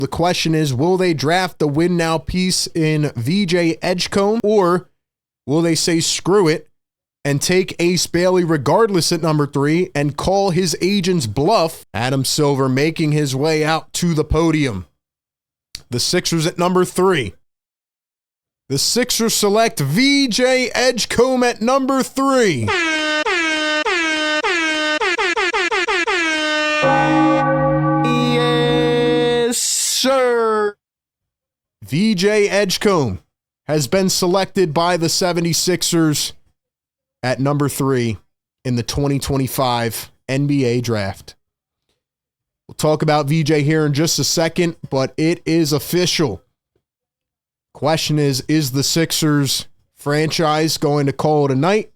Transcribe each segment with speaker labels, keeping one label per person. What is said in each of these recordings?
Speaker 1: The question is, will they draft the win now piece in VJ Edgecombe, or will they say screw it and take Ace Bailey regardless at number 3 and call his agent's bluff? Adam Silver making his way out to the podium. The Sixers at number 3. The Sixers select VJ Edgecombe at number 3. Yes, sir. VJ Edgecombe has been selected by the 76ers at number 3 in the 2025 NBA draft. We'll talk about VJ here in just a second, but it is official. Question is the Sixers franchise going to call it a night?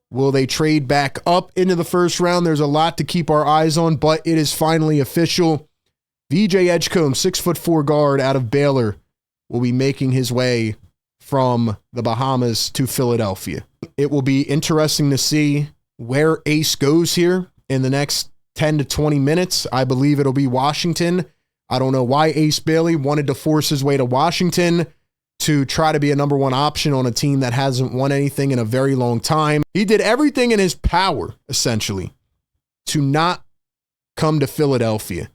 Speaker 1: Will they trade back up into the first round? There's a lot to keep our eyes on, but it is finally official. VJ Edgecombe, 6'4" guard out of Baylor, will be making his way from the Bahamas to Philadelphia. It will be interesting to see where Ace goes here in the next 10 to 20 minutes. I believe it'll be Washington. I don't know why Ace Bailey wanted to force his way to Washington to try to be a number 1 option on a team that hasn't won anything in a very long time. He did everything in his power, essentially, to not come to Philadelphia.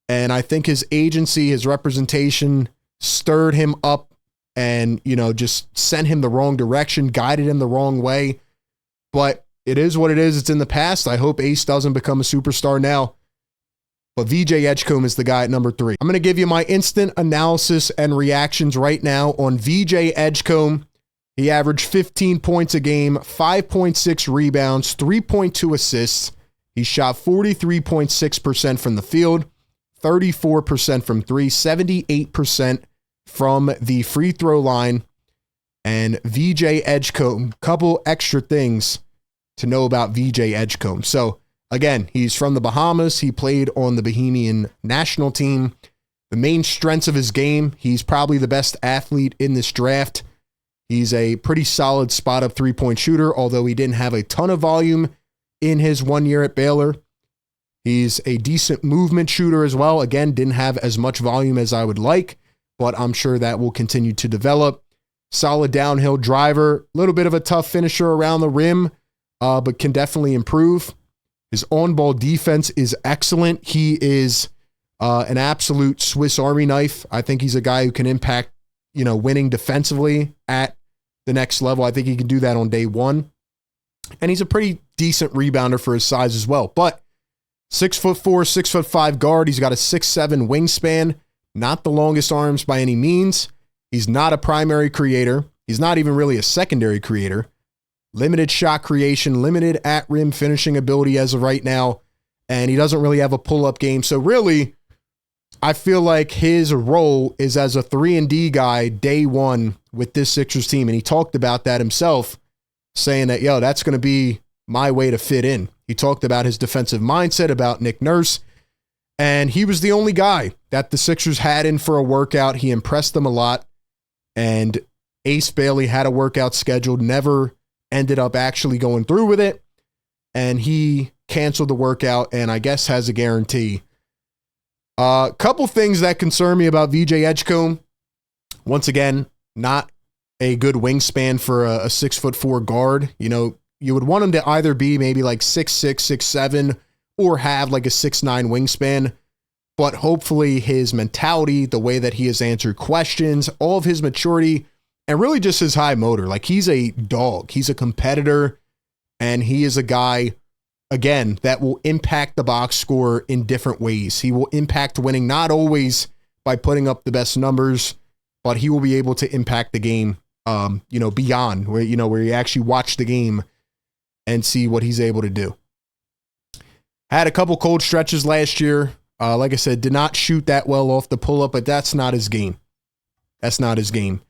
Speaker 1: And I think his agency, his representation stirred him up and, just sent him the wrong direction, guided him the wrong way. But it is what it is. It's in the past. I hope Ace doesn't become a superstar now. But VJ Edgecombe is the guy at number 3. I'm going to give you my instant analysis and reactions right now on VJ Edgecombe. He averaged 15 points a game, 5.6 rebounds, 3.2 assists. He shot 43.6% from the field, 34% from 3, 78% from the free throw line. And VJ Edgecombe, couple extra things to know about VJ Edgecombe. So, again, he's from the Bahamas. He played on the Bahamian national team. The main strengths of his game, he's probably the best athlete in this draft. He's a pretty solid spot-up three-point shooter, although he didn't have a ton of volume in his 1 year at Baylor. He's a decent movement shooter as well. Again, didn't have as much volume as I would like, but I'm sure that will continue to develop. Solid downhill driver, a little bit of a tough finisher around the rim, but can definitely improve. His on-ball defense is excellent. He is an absolute Swiss Army knife. I think he's a guy who can impact, winning defensively at the next level. I think he can do that on day one. And he's a pretty decent rebounder for his size as well. But 6'4", 6'5" guard. He's got a 6'7" wingspan. Not the longest arms by any means. He's not a primary creator. He's not even really a secondary creator. Limited shot creation, limited at-rim finishing ability as of right now, and he doesn't really have a pull-up game. So really, I feel like his role is as a 3-and-D guy day one with this Sixers team, and he talked about that himself, saying that, that's going to be my way to fit in. He talked about his defensive mindset, about Nick Nurse, and he was the only guy that the Sixers had in for a workout. He impressed them a lot, and Ace Bailey had a workout scheduled, never ended up actually going through with it, and he canceled the workout and I guess has a guarantee. A couple things that concern me about VJ Edgecombe. Once again, not a good wingspan for a 6'4" guard. You would want him to either be maybe like 6'6", 6'7", or have like a 6'9" wingspan. But hopefully his mentality, the way that he has answered questions, all of his maturity, and really just his high motor. Like, he's a dog. He's a competitor, and he is a guy, again, that will impact the box score in different ways. He will impact winning, not always by putting up the best numbers, but he will be able to impact the game, beyond where you actually watch the game and see what he's able to do. Had a couple cold stretches last year. Like I said, did not shoot that well off the pull-up, but that's not his game. That's not his game.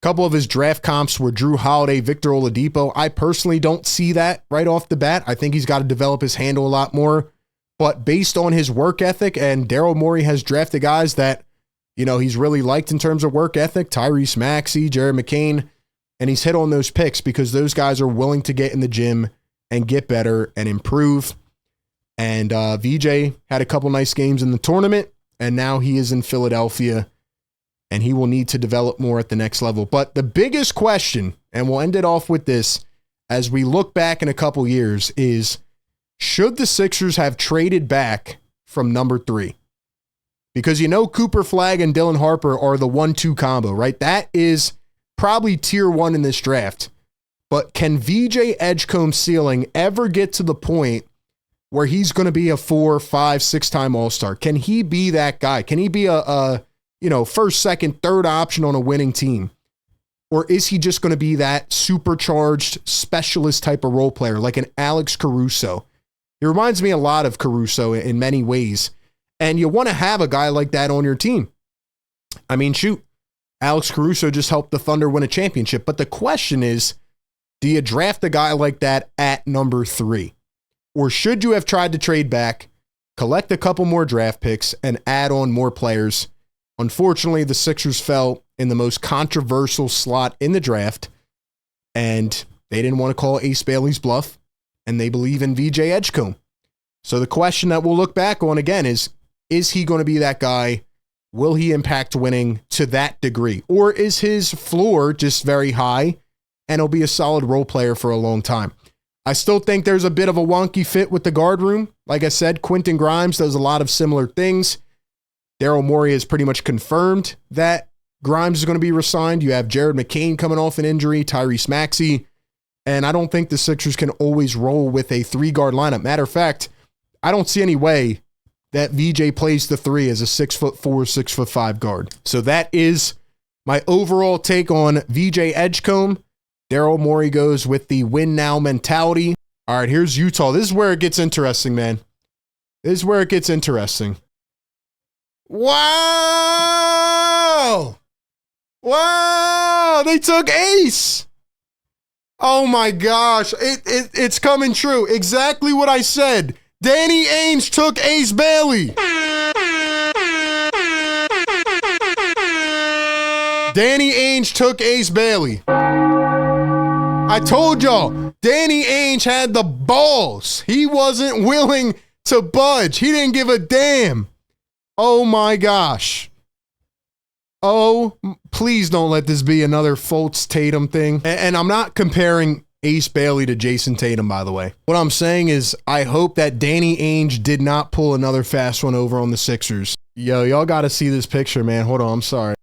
Speaker 1: A couple of his draft comps were Drew Holiday, Victor Oladipo. I personally don't see that right off the bat. I think he's got to develop his handle a lot more. But based on his work ethic, and Daryl Morey has drafted guys that, he's really liked in terms of work ethic, Tyrese Maxey, Jared McCain, and he's hit on those picks because those guys are willing to get in the gym and get better and improve. And VJ had a couple nice games in the tournament. and now he is in Philadelphia, and he will need to develop more at the next level. But the biggest question, and we'll end it off with this, as we look back in a couple years, is should the Sixers have traded back from number 3? Because Cooper Flagg and Dylan Harper are the 1-2 combo, right? That is probably tier 1 in this draft. But can VJ Edgecombe's ceiling ever get to the point where he's going to be a 4, 5, 6-time All-Star? Can he be that guy? Can he be a first, second, third option on a winning team? Or is he just going to be that supercharged specialist type of role player, like an Alex Caruso? He reminds me a lot of Caruso in many ways. And you want to have a guy like that on your team. I mean, shoot, Alex Caruso just helped the Thunder win a championship. But the question is, do you draft a guy like that at number 3? Or should you have tried to trade back, collect a couple more draft picks, and add on more players? Unfortunately, the Sixers fell in the most controversial slot in the draft, and they didn't want to call Ace Bailey's bluff, and they believe in VJ Edgecombe. So the question that we'll look back on again is he going to be that guy? Will he impact winning to that degree? Or is his floor just very high, and he'll be a solid role player for a long time? I still think there's a bit of a wonky fit with the guard room. Like I said, Quentin Grimes does a lot of similar things. Daryl Morey has pretty much confirmed that Grimes is going to be re-signed. You have Jared McCain coming off an injury, Tyrese Maxey, and I don't think the Sixers can always roll with a 3-guard lineup. Matter of fact, I don't see any way that VJ plays the 3 as a 6'4", 6'5" guard. So that is my overall take on VJ Edgecombe. Daryl Morey goes with the win now mentality. All right, here's Utah. This is where it gets interesting, man. This is where it gets interesting. Wow! Wow! They took Ace! Oh my gosh. It's coming true. Exactly what I said. Danny Ainge took Ace Bailey. Danny Ainge took Ace Bailey. I told y'all, Danny Ainge had the balls. He wasn't willing to budge. He didn't give a damn. Oh my gosh. Oh, please don't let this be another Fultz Tatum thing. And I'm not comparing Ace Bailey to Jason Tatum, by the way. What I'm saying is I hope that Danny Ainge did not pull another fast one over on the Sixers. Yo, y'all got to see this picture, man. Hold on, I'm sorry.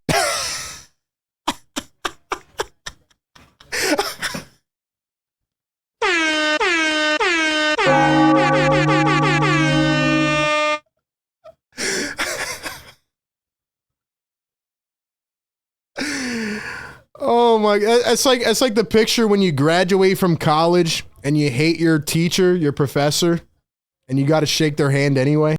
Speaker 1: Oh my God. It's like the picture when you graduate from college and you hate your teacher, your professor, and you got to shake their hand anyway.